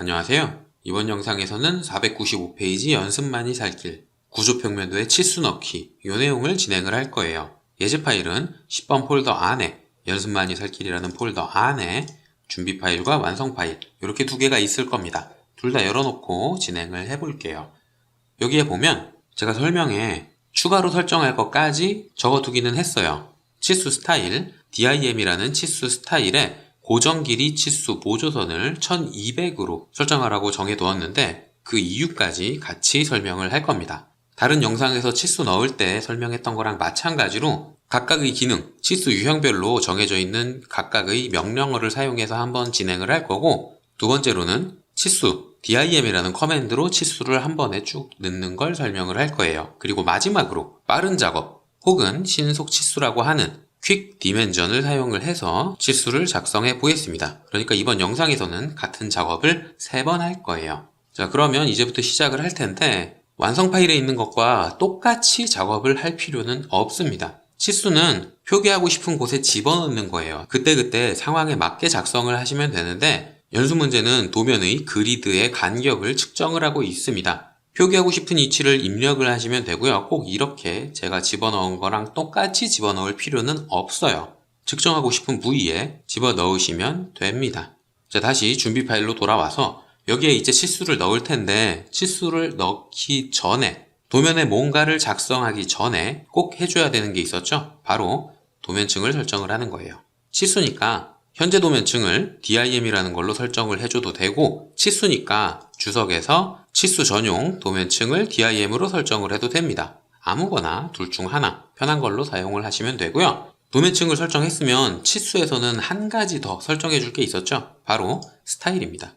안녕하세요. 이번 영상에서는 495페이지 연습만이 살길 구조평면도에 치수 넣기 이 내용을 진행을 할 거예요. 예제 파일은 10번 폴더 안에 연습만이 살길이라는 폴더 안에 준비 파일과 완성 파일 이렇게 두 개가 있을 겁니다. 둘 다 열어놓고 진행을 해볼게요. 여기에 보면 제가 설명에 추가로 설정할 것까지 적어두기는 했어요. 치수 스타일, DIM이라는 치수 스타일에 고정 길이 치수 보조선을 1200으로 설정하라고 정해두었는데 그 이유까지 같이 설명을 할 겁니다. 다른 영상에서 치수 넣을 때 설명했던 거랑 마찬가지로 각각의 기능, 치수 유형별로 정해져 있는 각각의 명령어를 사용해서 한번 진행을 할 거고, 두 번째로는 치수, DIM이라는 커맨드로 치수를 한 번에 쭉 넣는 걸 설명을 할 거예요. 그리고 마지막으로 빠른 작업 혹은 신속 치수라고 하는 퀵 디멘전을 사용을 해서 치수를 작성해 보겠습니다. 그러니까 이번 영상에서는 같은 작업을 3번 할 거예요. 자, 그러면 이제부터 시작을 할 텐데 완성 파일에 있는 것과 똑같이 작업을 할 필요는 없습니다. 치수는 표기하고 싶은 곳에 집어넣는 거예요. 그때그때 상황에 맞게 작성을 하시면 되는데 연수 문제는 도면의 그리드의 간격을 측정을 하고 있습니다. 표기하고 싶은 위치를 입력을 하시면 되고요. 꼭 이렇게 제가 집어넣은 거랑 똑같이 집어넣을 필요는 없어요. 측정하고 싶은 부위에 집어넣으시면 됩니다. 자, 다시 준비 파일로 돌아와서 여기에 이제 치수를 넣을 텐데 치수를 넣기 전에 도면에 뭔가를 작성하기 전에 꼭 해줘야 되는 게 있었죠. 바로 도면층을 설정을 하는 거예요. 치수니까 현재 도면층을 DIM이라는 걸로 설정을 해줘도 되고, 치수니까 주석에서 치수 전용 도면층을 DIM으로 설정을 해도 됩니다. 아무거나 둘 중 하나 편한 걸로 사용을 하시면 되고요. 도면층을 설정했으면 치수에서는 한 가지 더 설정해 줄 게 있었죠. 바로 스타일입니다.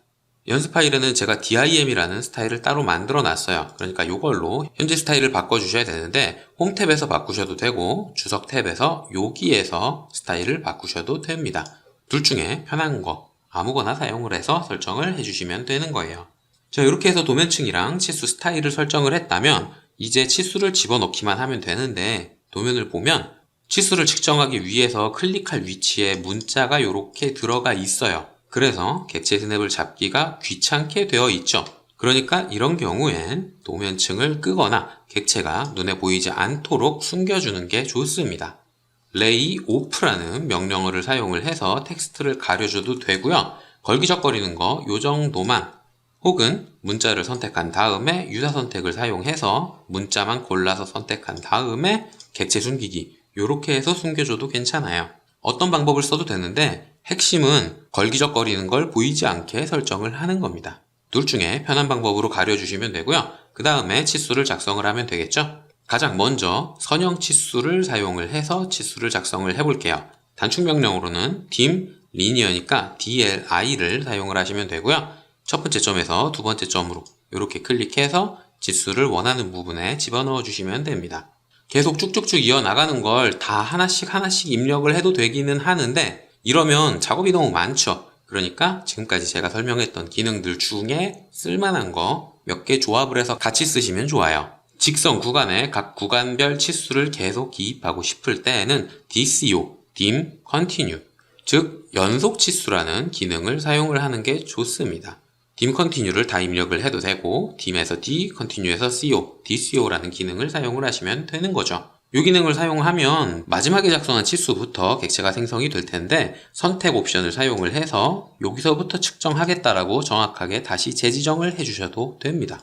연습 파일에는 제가 DIM이라는 스타일을 따로 만들어 놨어요. 그러니까 이걸로 현재 스타일을 바꿔주셔야 되는데 홈 탭에서 바꾸셔도 되고 주석 탭에서 여기에서 스타일을 바꾸셔도 됩니다. 둘 중에 편한 거 아무거나 사용을 해서 설정을 해주시면 되는 거예요. 자, 이렇게 해서 도면층이랑 치수 스타일을 설정을 했다면 이제 치수를 집어넣기만 하면 되는데, 도면을 보면 치수를 측정하기 위해서 클릭할 위치에 문자가 이렇게 들어가 있어요. 그래서 객체 스냅을 잡기가 귀찮게 되어 있죠. 그러니까 이런 경우엔 도면층을 끄거나 객체가 눈에 보이지 않도록 숨겨주는 게 좋습니다. lay off라는 명령어를 사용을 해서 텍스트를 가려줘도 되고요. 걸기적거리는 거 요 정도만, 혹은 문자를 선택한 다음에 유사 선택을 사용해서 문자만 골라서 선택한 다음에 객체 숨기기 요렇게 해서 숨겨줘도 괜찮아요. 어떤 방법을 써도 되는데 핵심은 걸기적거리는 걸 보이지 않게 설정을 하는 겁니다. 둘 중에 편한 방법으로 가려주시면 되고요. 그 다음에 치수를 작성을 하면 되겠죠. 가장 먼저 선형 치수를 사용을 해서 치수를 작성을 해볼게요. 단축 명령으로는 dim linear니까 DLI를 사용을 하시면 되고요. 첫 번째 점에서 두 번째 점으로 이렇게 클릭해서 치수를 원하는 부분에 집어넣어 주시면 됩니다. 계속 쭉쭉쭉 이어나가는 걸 다 하나씩 입력을 해도 되기는 하는데 이러면 작업이 너무 많죠. 그러니까 지금까지 제가 설명했던 기능들 중에 쓸만한 거 몇 개 조합을 해서 같이 쓰시면 좋아요. 직선 구간에 각 구간별 치수를 계속 기입하고 싶을 때에는 DCO, dim continue, 즉 연속 치수라는 기능을 사용을 하는 게 좋습니다. dim continue를 다 입력을 해도 되고 dim에서 d, continue에서 co, dco라는 기능을 사용을 하시면 되는 거죠. 이 기능을 사용하면 마지막에 작성한 치수부터 객체가 생성이 될 텐데 선택 옵션을 사용을 해서 여기서부터 측정하겠다라고 정확하게 다시 재지정을 해주셔도 됩니다.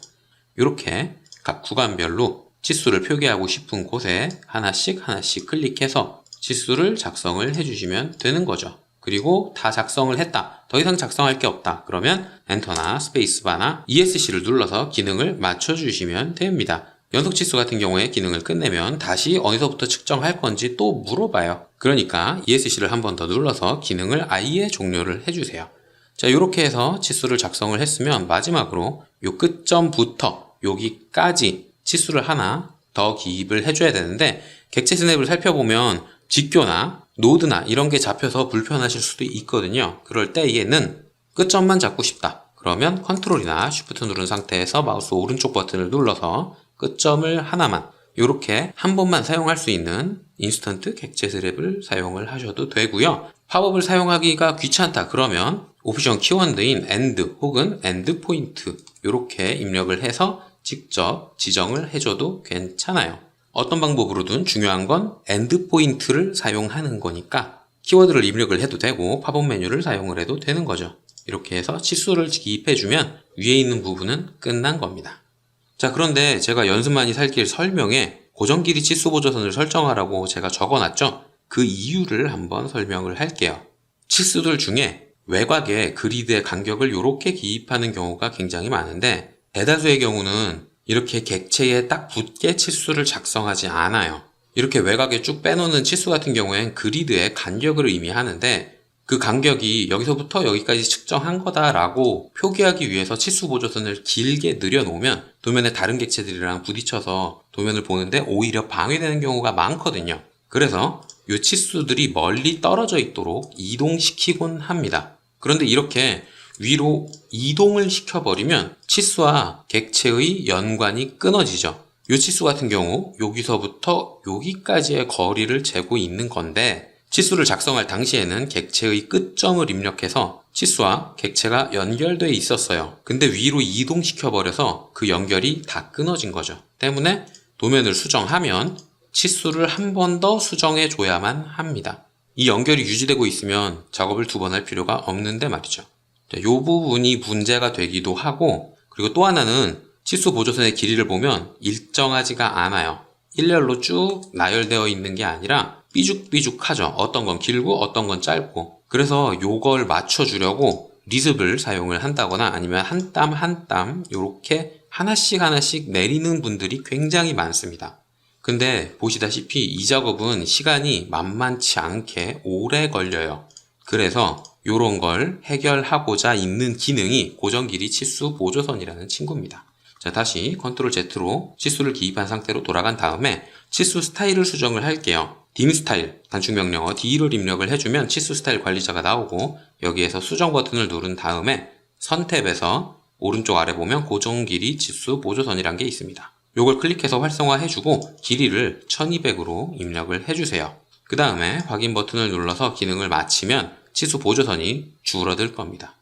이렇게 각 구간별로 치수를 표기하고 싶은 곳에 하나씩 클릭해서 치수를 작성을 해주시면 되는 거죠. 그리고 다 작성을 했다, 더 이상 작성할 게 없다 그러면 엔터나 스페이스바나 ESC를 눌러서 기능을 맞춰주시면 됩니다. 연속 치수 같은 경우에 기능을 끝내면 다시 어디서부터 측정할 건지 또 물어봐요. 그러니까 ESC를 한 번 더 눌러서 기능을 아예 종료를 해주세요. 자, 이렇게 해서 치수를 작성을 했으면 마지막으로 요 끝점부터 여기까지 치수를 하나 더 기입을 해줘야 되는데 객체 스냅을 살펴보면 직교나 노드나 이런 게 잡혀서 불편하실 수도 있거든요. 그럴 때에는 끝점만 잡고 싶다 그러면 컨트롤이나 쉬프트 누른 상태에서 마우스 오른쪽 버튼을 눌러서 끝점을 하나만 이렇게 한 번만 사용할 수 있는 인스턴트 객체 스냅을 사용을 하셔도 되고요. 팝업을 사용하기가 귀찮다 그러면 옵션 키워드인 AND 혹은 AND 포인트 이렇게 입력을 해서 직접 지정을 해줘도 괜찮아요. 어떤 방법으로든 중요한 건 AND 포인트를 사용하는 거니까 키워드를 입력을 해도 되고 팝업 메뉴를 사용을 해도 되는 거죠. 이렇게 해서 치수를 기입해주면 위에 있는 부분은 끝난 겁니다. 자, 그런데 제가 연습 많이 살길 설명에 고정 길이 치수 보조선을 설정하라고 제가 적어놨죠. 그 이유를 한번 설명을 할게요. 치수들 중에 외곽에 그리드의 간격을 이렇게 기입하는 경우가 굉장히 많은데 대다수의 경우는 이렇게 객체에 딱 붙게 치수를 작성하지 않아요. 이렇게 외곽에 쭉 빼놓는 치수 같은 경우엔 그리드의 간격을 의미하는데 그 간격이 여기서부터 여기까지 측정한 거다라고 표기하기 위해서 치수 보조선을 길게 늘여놓으면 도면에 다른 객체들이랑 부딪혀서 도면을 보는데 오히려 방해되는 경우가 많거든요. 그래서 이 치수들이 멀리 떨어져 있도록 이동시키곤 합니다. 그런데 이렇게 위로 이동을 시켜버리면 치수와 객체의 연관이 끊어지죠. 이 치수 같은 경우 여기서부터 여기까지의 거리를 재고 있는 건데 치수를 작성할 당시에는 객체의 끝점을 입력해서 치수와 객체가 연결되어 있었어요. 근데 위로 이동시켜버려서 그 연결이 다 끊어진 거죠. 때문에 도면을 수정하면 치수를 한 번 더 수정해 줘야만 합니다. 이 연결이 유지되고 있으면 작업을 2번 할 필요가 없는데 말이죠. 이 부분이 문제가 되기도 하고 그리고 또 하나는 치수 보조선의 길이를 보면 일정하지가 않아요. 일렬로 쭉 나열되어 있는 게 아니라 삐죽삐죽하죠. 어떤 건 길고 어떤 건 짧고. 그래서 요걸 맞춰주려고 리습을 사용을 한다거나 아니면 한 땀 한 땀 이렇게 하나씩 내리는 분들이 굉장히 많습니다. 근데 보시다시피 이 작업은 시간이 만만치 않게 오래 걸려요. 그래서 이런 걸 해결하고자 있는 기능이 고정 길이 치수 보조선이라는 친구입니다. 자, 다시 컨트롤 Z로 치수를 기입한 상태로 돌아간 다음에 치수 스타일을 수정을 할게요. dim 스타일 단축 명령어 D를 입력을 해주면 치수 스타일 관리자가 나오고 여기에서 수정 버튼을 누른 다음에 선탭에서 오른쪽 아래 보면 고정 길이 치수 보조선이란 게 있습니다. 요걸 클릭해서 활성화해주고 길이를 1200으로 입력을 해주세요. 그 다음에 확인 버튼을 눌러서 기능을 마치면 치수 보조선이 줄어들 겁니다.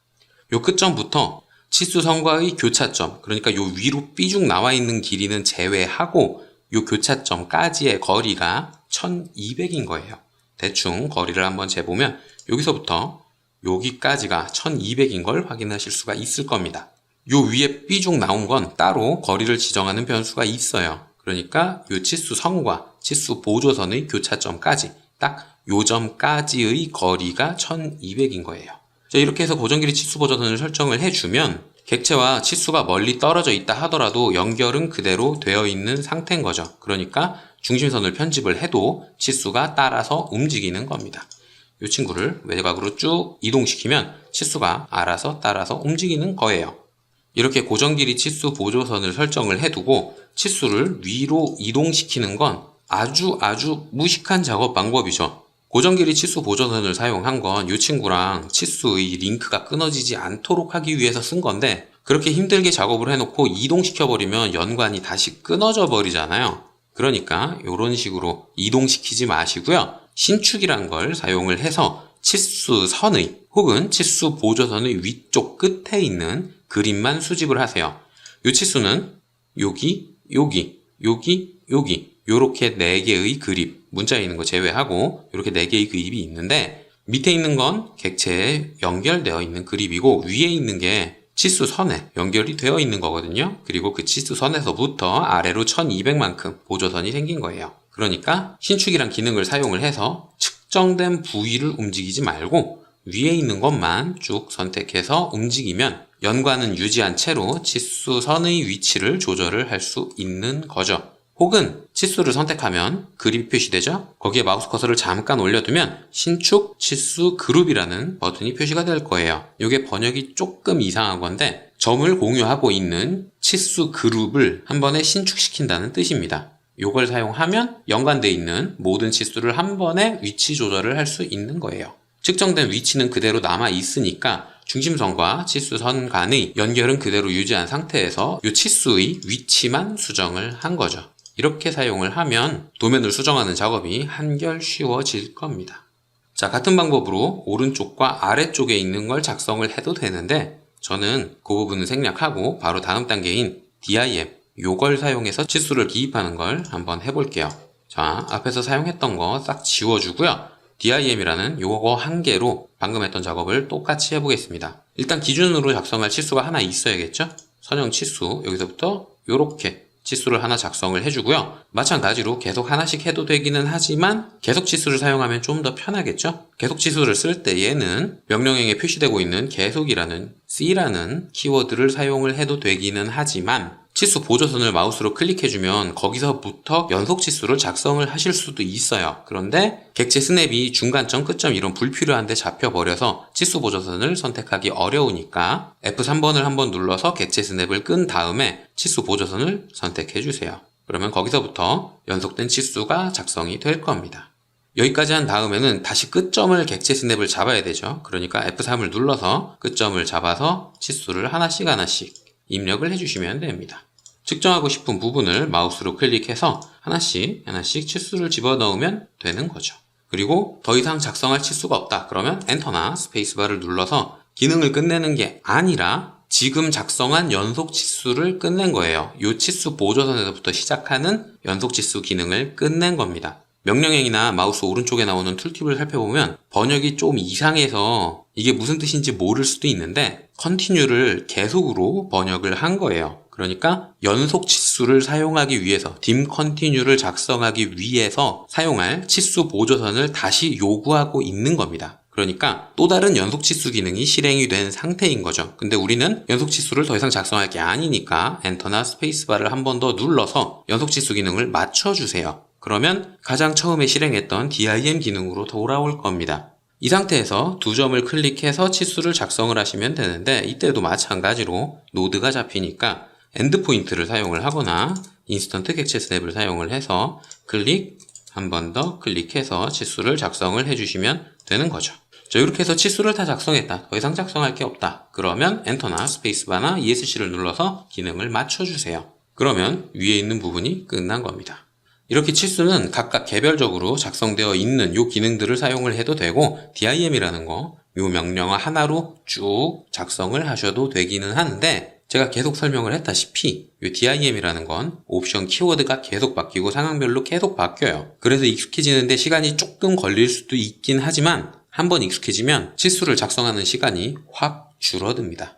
요 끝점부터 치수선과의 교차점, 그러니까 요 위로 삐죽 나와 있는 길이는 제외하고 요 교차점까지의 거리가 1200인 거예요. 대충 거리를 한번 재보면 여기서부터 여기까지가 1200인 걸 확인하실 수가 있을 겁니다. 요 위에 삐죽 나온 건 따로 거리를 지정하는 변수가 있어요. 그러니까 요 치수선과 치수 보조선의 교차점까지 딱 요 점까지의 거리가 1200인 거예요. 자, 이렇게 해서 고정 길이 치수 보조선을 설정을 해주면 객체와 치수가 멀리 떨어져 있다 하더라도 연결은 그대로 되어 있는 상태인 거죠. 그러니까 중심선을 편집을 해도 치수가 따라서 움직이는 겁니다. 이 친구를 외곽으로 쭉 이동시키면 치수가 알아서 따라서 움직이는 거예요. 이렇게 고정 길이 치수 보조선을 설정을 해두고 치수를 위로 이동시키는 건 아주 무식한 작업 방법이죠. 고정 길이 치수 보조선을 사용한 건 이 친구랑 치수의 링크가 끊어지지 않도록 하기 위해서 쓴 건데 그렇게 힘들게 작업을 해놓고 이동시켜버리면 연관이 다시 끊어져 버리잖아요. 그러니까 이런 식으로 이동시키지 마시고요. 신축이란 걸 사용을 해서 치수선의 혹은 치수 보조선의 위쪽 끝에 있는 그림만 수집을 하세요. 이 치수는 여기 요렇게 4개의 그립, 문자에 있는 거 제외하고 이렇게 4개의 그립이 있는데 밑에 있는 건 객체에 연결되어 있는 그립이고 위에 있는 게 치수선에 연결이 되어 있는 거거든요. 그리고 그 치수선에서부터 아래로 1200만큼 보조선이 생긴 거예요. 그러니까 신축이란 기능을 사용을 해서 측정된 부위를 움직이지 말고 위에 있는 것만 쭉 선택해서 움직이면 연관은 유지한 채로 치수선의 위치를 조절을 할 수 있는 거죠. 혹은 치수를 선택하면 그립이 표시되죠? 거기에 마우스 커서를 잠깐 올려두면 신축 치수 그룹이라는 버튼이 표시가 될 거예요. 이게 번역이 조금 이상한 건데 점을 공유하고 있는 치수 그룹을 한 번에 신축시킨다는 뜻입니다. 이걸 사용하면 연관되어 있는 모든 치수를 한 번에 위치 조절을 할 수 있는 거예요. 측정된 위치는 그대로 남아 있으니까 중심선과 치수선 간의 연결은 그대로 유지한 상태에서 이 치수의 위치만 수정을 한 거죠. 이렇게 사용을 하면 도면을 수정하는 작업이 한결 쉬워질 겁니다. 자, 같은 방법으로 오른쪽과 아래쪽에 있는 걸 작성을 해도 되는데 저는 그 부분은 생략하고 바로 다음 단계인 DIM 요걸 사용해서 치수를 기입하는 걸 한번 해볼게요. 자, 앞에서 사용했던 거 싹 지워주고요. DIM이라는 요거 한 개로 방금 했던 작업을 똑같이 해보겠습니다. 일단 기준으로 작성할 치수가 하나 있어야겠죠? 선형 치수, 여기서부터 요렇게 치수를 하나 작성을 해주고요. 마찬가지로 계속 하나씩 해도 되기는 하지만 계속 치수를 사용하면 좀 더 편하겠죠? 계속 치수를 쓸 때 얘는 명령형에 표시되고 있는 계속이라는 C라는 키워드를 사용을 해도 되기는 하지만 치수 보조선을 마우스로 클릭해주면 거기서부터 연속 치수를 작성을 하실 수도 있어요. 그런데 객체 스냅이 중간점, 끝점 이런 불필요한 데 잡혀버려서 치수 보조선을 선택하기 어려우니까 F3번을 한번 눌러서 객체 스냅을 끈 다음에 치수 보조선을 선택해주세요. 그러면 거기서부터 연속된 치수가 작성이 될 겁니다. 여기까지 한 다음에는 다시 끝점을 객체 스냅을 잡아야 되죠. 그러니까 F3을 눌러서 끝점을 잡아서 치수를 하나씩 입력을 해주시면 됩니다. 측정하고 싶은 부분을 마우스로 클릭해서 하나씩 치수를 집어넣으면 되는 거죠. 그리고 더 이상 작성할 치수가 없다. 그러면 엔터나 스페이스바를 눌러서 기능을 끝내는 게 아니라 지금 작성한 연속 치수를 끝낸 거예요. 이 치수 보조선에서부터 시작하는 연속 치수 기능을 끝낸 겁니다. 명령행이나 마우스 오른쪽에 나오는 툴팁을 살펴보면 번역이 좀 이상해서 이게 무슨 뜻인지 모를 수도 있는데 continue를 계속으로 번역을 한 거예요. 그러니까 연속 치수를 사용하기 위해서 dim continue를 작성하기 위해서 사용할 치수 보조선을 다시 요구하고 있는 겁니다. 그러니까 또 다른 연속 치수 기능이 실행이 된 상태인 거죠. 근데 우리는 연속 치수를 더 이상 작성할 게 아니니까 엔터나 스페이스바를 한 번 더 눌러서 연속 치수 기능을 맞춰주세요. 그러면 가장 처음에 실행했던 DIM 기능으로 돌아올 겁니다. 이 상태에서 두 점을 클릭해서 치수를 작성을 하시면 되는데 이때도 마찬가지로 노드가 잡히니까 엔드포인트를 사용을 하거나 인스턴트 객체 스냅을 사용을 해서 클릭, 한 번 더 클릭해서 치수를 작성을 해주시면 되는 거죠. 자, 이렇게 해서 치수를 다 작성했다. 더 이상 작성할 게 없다. 그러면 엔터나 스페이스바나 ESC를 눌러서 기능을 맞춰주세요. 그러면 위에 있는 부분이 끝난 겁니다. 이렇게 치수는 각각 개별적으로 작성되어 있는 요 기능들을 사용을 해도 되고 DIM이라는 거, 요 명령어 하나로 쭉 작성을 하셔도 되기는 하는데 제가 계속 설명을 했다시피 이 DIM이라는 건 옵션 키워드가 계속 바뀌고 상황별로 계속 바뀌어요. 그래서 익숙해지는데 시간이 조금 걸릴 수도 있긴 하지만 한번 익숙해지면 치수를 작성하는 시간이 확 줄어듭니다.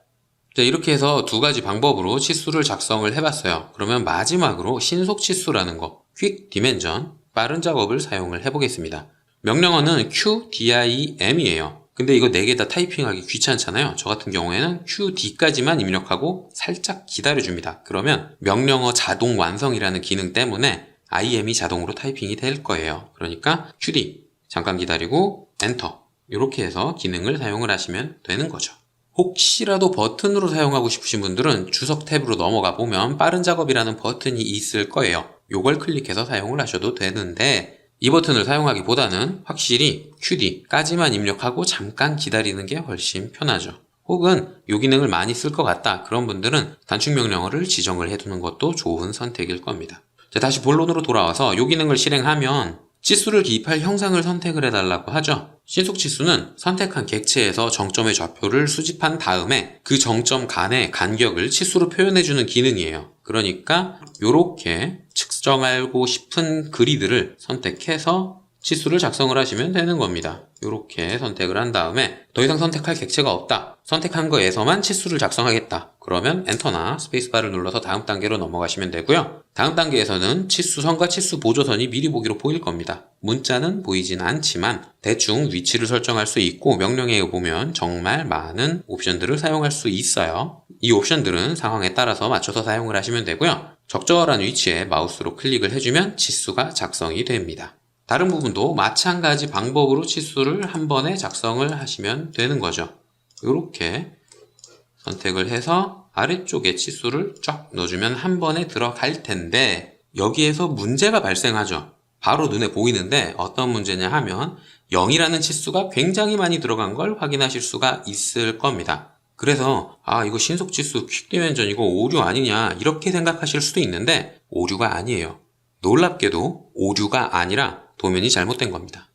자, 이렇게 해서 두 가지 방법으로 치수를 작성을 해봤어요. 그러면 마지막으로 신속 치수라는 거, 퀵 디멘전, 빠른 작업을 사용을 해보겠습니다. 명령어는 QDIM이에요. 근데 이거 4개 다 타이핑하기 귀찮잖아요. 저 같은 경우에는 QD까지만 입력하고 살짝 기다려줍니다. 그러면 명령어 자동 완성이라는 기능 때문에 IM이 자동으로 타이핑이 될 거예요. 그러니까 QD, 잠깐 기다리고 엔터, 이렇게 해서 기능을 사용을 하시면 되는 거죠. 혹시라도 버튼으로 사용하고 싶으신 분들은 주석 탭으로 넘어가 보면 빠른 작업이라는 버튼이 있을 거예요. 요걸 클릭해서 사용을 하셔도 되는데 이 버튼을 사용하기보다는 확실히 QD까지만 입력하고 잠깐 기다리는 게 훨씬 편하죠. 혹은 이 기능을 많이 쓸 것 같다. 그런 분들은 단축 명령어를 지정을 해두는 것도 좋은 선택일 겁니다. 자, 다시 본론으로 돌아와서 이 기능을 실행하면 치수를 기입할 형상을 선택을 해달라고 하죠. 신속 치수는 선택한 객체에서 정점의 좌표를 수집한 다음에 그 정점 간의 간격을 치수로 표현해주는 기능이에요. 그러니까 이렇게 측정하고 싶은 그리드를 선택해서 치수를 작성을 하시면 되는 겁니다. 이렇게 선택을 한 다음에 더 이상 선택할 객체가 없다. 선택한 거에서만 치수를 작성하겠다. 그러면 엔터나 스페이스바를 눌러서 다음 단계로 넘어가시면 되고요. 다음 단계에서는 치수선과 치수 보조선이 미리 보기로 보일 겁니다. 문자는 보이진 않지만 대충 위치를 설정할 수 있고 명령에 보면 정말 많은 옵션들을 사용할 수 있어요. 이 옵션들은 상황에 따라서 맞춰서 사용을 하시면 되고요. 적절한 위치에 마우스로 클릭을 해주면 치수가 작성이 됩니다. 다른 부분도 마찬가지 방법으로 치수를 한 번에 작성을 하시면 되는 거죠. 이렇게 선택을 해서 아래쪽에 치수를 쫙 넣어주면 한 번에 들어갈 텐데 여기에서 문제가 발생하죠. 바로 눈에 보이는데 어떤 문제냐 하면 0이라는 치수가 굉장히 많이 들어간 걸 확인하실 수가 있을 겁니다. 그래서 이거 신속치수 퀵디멘전 이거 오류 아니냐 이렇게 생각하실 수도 있는데 오류가 아니에요. 놀랍게도 오류가 아니라 도면이 잘못된 겁니다.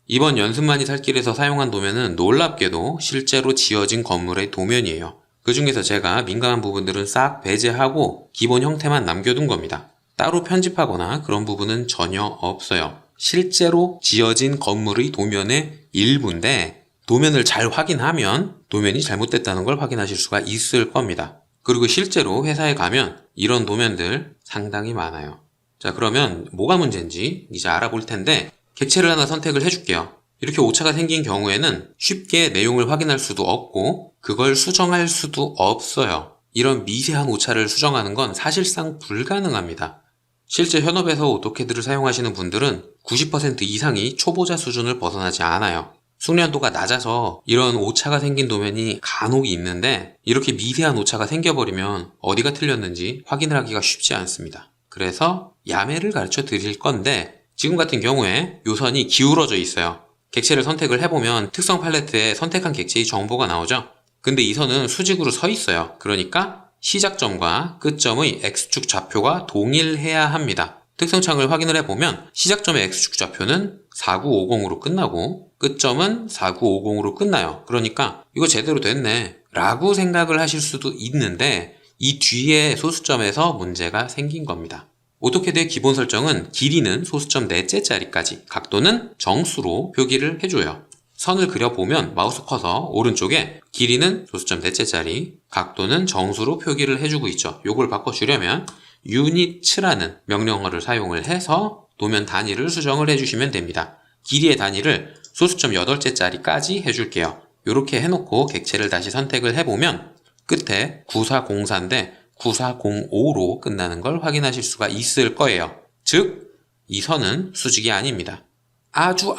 이번 연습만이 살길에서 사용한 도면은 놀랍게도 실제로 지어진 건물의 도면이에요. 그 중에서 제가 민감한 부분들은 싹 배제하고 기본 형태만 남겨둔 겁니다. 따로 편집하거나 그런 부분은 전혀 없어요. 실제로 지어진 건물의 도면의 일부인데 도면을 잘 확인하면 도면이 잘못됐다는 걸 확인하실 수가 있을 겁니다. 그리고 실제로 회사에 가면 이런 도면들 상당히 많아요. 자, 그러면 뭐가 문제인지 이제 알아볼 텐데 객체를 하나 선택을 해줄게요. 이렇게 오차가 생긴 경우에는 쉽게 내용을 확인할 수도 없고 그걸 수정할 수도 없어요. 이런 미세한 오차를 수정하는 건 사실상 불가능합니다. 실제 현업에서 오토캐드를 사용하시는 분들은 90% 이상이 초보자 수준을 벗어나지 않아요. 숙련도가 낮아서 이런 오차가 생긴 도면이 간혹 있는데 이렇게 미세한 오차가 생겨버리면 어디가 틀렸는지 확인을 하기가 쉽지 않습니다. 그래서 야매를 가르쳐 드릴 건데 지금 같은 경우에 요 선이 기울어져 있어요. 객체를 선택을 해보면 특성 팔레트에 선택한 객체의 정보가 나오죠. 근데 이 선은 수직으로 서 있어요. 그러니까 시작점과 끝점의 X축 좌표가 동일해야 합니다. 특성창을 확인을 해보면 시작점의 X축 좌표는 4950으로 끝나고 끝점은 4950으로 끝나요. 그러니까 이거 제대로 됐네 라고 생각을 하실 수도 있는데 이 뒤에 소수점에서 문제가 생긴 겁니다. 오토캐드의 기본 설정은 길이는 소수점 넷째 자리까지, 각도는 정수로 표기를 해줘요. 선을 그려보면 마우스 커서 오른쪽에 길이는 소수점 넷째 자리, 각도는 정수로 표기를 해주고 있죠. 요걸 바꿔주려면 unit라는 명령어를 사용을 해서 도면 단위를 수정을 해주시면 됩니다. 길이의 단위를 소수점 8째 자리까지 해줄게요. 이렇게 해놓고 객체를 다시 선택을 해보면 끝에 9404인데 9405로 끝나는 걸 확인하실 수가 있을 거예요. 즉, 이 선은 수직이 아닙니다. 아주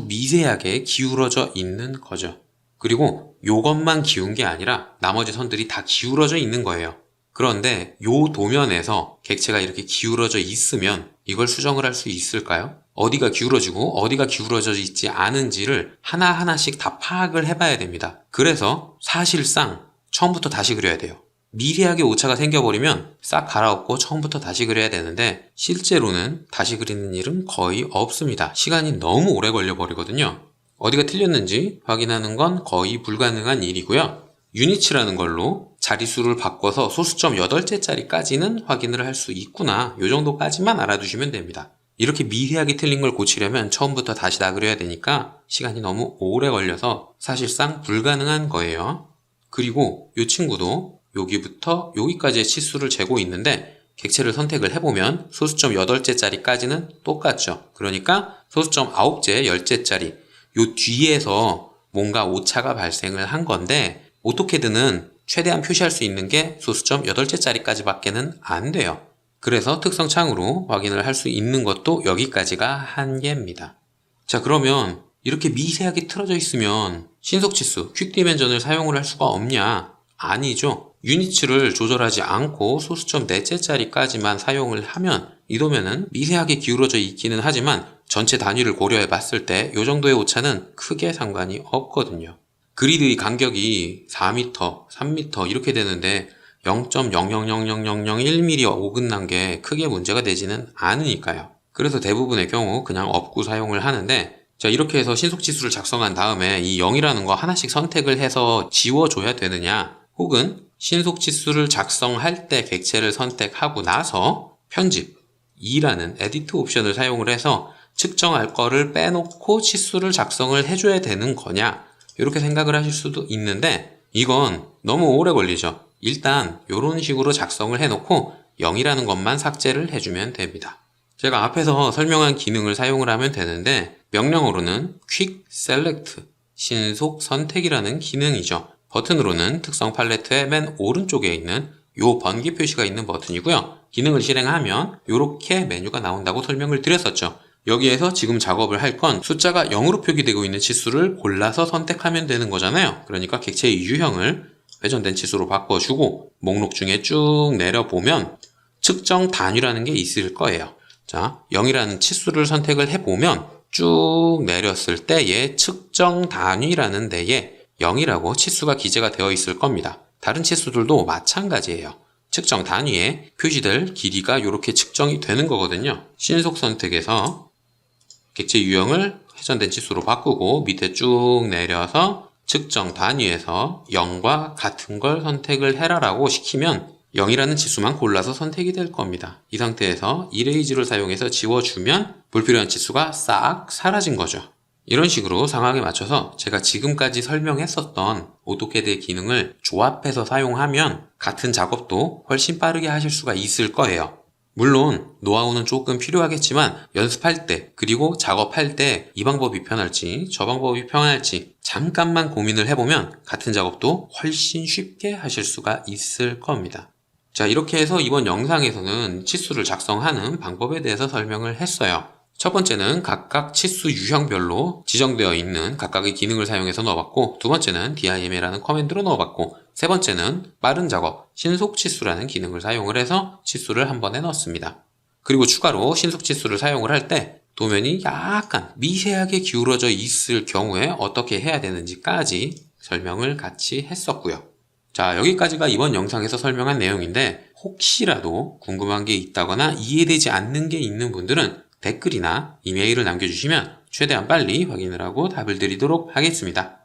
미세하게 기울어져 있는 거죠. 그리고 요것만 기운 게 아니라 나머지 선들이 다 기울어져 있는 거예요. 그런데 요 도면에서 객체가 이렇게 기울어져 있으면 이걸 수정을 할 수 있을까요? 어디가 기울어지고 어디가 기울어져 있지 않은지를 하나하나씩 다 파악을 해봐야 됩니다. 그래서 사실상 처음부터 다시 그려야 돼요. 미세하게 오차가 생겨버리면 싹 갈아엎고 처음부터 다시 그려야 되는데 실제로는 다시 그리는 일은 거의 없습니다. 시간이 너무 오래 걸려버리거든요. 어디가 틀렸는지 확인하는 건 거의 불가능한 일이고요. 유니츠라는 걸로 자릿수를 바꿔서 소수점 8째 자리까지는 확인을 할 수 있구나, 요 정도까지만 알아두시면 됩니다. 이렇게 미세하게 틀린 걸 고치려면 처음부터 다시 다 그려야 되니까 시간이 너무 오래 걸려서 사실상 불가능한 거예요. 그리고 이 친구도 여기부터 여기까지의 치수를 재고 있는데 객체를 선택을 해보면 소수점 8째 자리까지는 똑같죠. 그러니까 소수점 9째, 10째 자리 요 뒤에서 뭔가 오차가 발생을 한 건데 오토캐드는 최대한 표시할 수 있는 게 소수점 8째 자리까지 밖에는 안 돼요. 그래서 특성 창으로 확인을 할 수 있는 것도 여기까지가 한계입니다. 자, 그러면 이렇게 미세하게 틀어져 있으면 신속치수, 퀵디멘전을 사용을 할 수가 없냐? 아니죠. 유니츠를 조절하지 않고 소수점 넷째 자리까지만 사용을 하면 이 도면은 미세하게 기울어져 있기는 하지만 전체 단위를 고려해 봤을 때 이 정도의 오차는 크게 상관이 없거든요. 그리드의 간격이 4m, 3m 이렇게 되는데 0.000001mm 어긋난 게 크게 문제가 되지는 않으니까요. 그래서 대부분의 경우 그냥 업구 사용을 하는데 자, 이렇게 해서 신속치수를 작성한 다음에 이 0이라는 거 하나씩 선택을 해서 지워줘야 되느냐, 혹은 신속치수를 작성할 때 객체를 선택하고 나서 편집 2라는 에디트 옵션을 사용을 해서 측정할 거를 빼놓고 치수를 작성을 해줘야 되는 거냐, 이렇게 생각을 하실 수도 있는데 이건 너무 오래 걸리죠. 일단 이런 식으로 작성을 해놓고 0이라는 것만 삭제를 해주면 됩니다. 제가 앞에서 설명한 기능을 사용을 하면 되는데 명령어로는 Quick Select, 신속 선택이라는 기능이죠. 버튼으로는 특성 팔레트의 맨 오른쪽에 있는 요 번개 표시가 있는 버튼이고요. 기능을 실행하면 이렇게 메뉴가 나온다고 설명을 드렸었죠. 여기에서 지금 작업을 할 건 숫자가 0으로 표기되고 있는 치수를 골라서 선택하면 되는 거잖아요. 그러니까 객체의 유형을 회전된 치수로 바꿔주고 목록 중에 쭉 내려보면 측정 단위라는 게 있을 거예요. 자, 0이라는 치수를 선택을 해보면 쭉 내렸을 때의 측정 단위라는 데에 0이라고 치수가 기재가 되어 있을 겁니다. 다른 치수들도 마찬가지예요. 측정 단위에 표시될 길이가 이렇게 측정이 되는 거거든요. 신속 선택에서 객체 유형을 회전된 치수로 바꾸고 밑에 쭉 내려서 측정 단위에서 0과 같은 걸 선택을 해라라고 시키면 0이라는 치수만 골라서 선택이 될 겁니다. 이 상태에서 이레이즈를 사용해서 지워주면 불필요한 치수가 싹 사라진 거죠. 이런 식으로 상황에 맞춰서 제가 지금까지 설명했었던 오토캐드의 기능을 조합해서 사용하면 같은 작업도 훨씬 빠르게 하실 수가 있을 거예요. 물론 노하우는 조금 필요하겠지만 연습할 때 그리고 작업할 때 이 방법이 편할지 저 방법이 편할지 잠깐만 고민을 해보면 같은 작업도 훨씬 쉽게 하실 수가 있을 겁니다. 자, 이렇게 해서 이번 영상에서는 치수를 작성하는 방법에 대해서 설명을 했어요. 첫 번째는 각각 치수 유형별로 지정되어 있는 각각의 기능을 사용해서 넣어봤고, 두 번째는 DIM이라는 커맨드로 넣어봤고, 세 번째는 빠른 작업, 신속 치수라는 기능을 사용을 해서 치수를 한 번에 넣었습니다. 그리고 추가로 신속 치수를 사용을 할 때 도면이 약간 미세하게 기울어져 있을 경우에 어떻게 해야 되는지까지 설명을 같이 했었고요. 자, 여기까지가 이번 영상에서 설명한 내용인데 혹시라도 궁금한 게 있다거나 이해되지 않는 게 있는 분들은 댓글이나 이메일을 남겨주시면 최대한 빨리 확인을 하고 답을 드리도록 하겠습니다.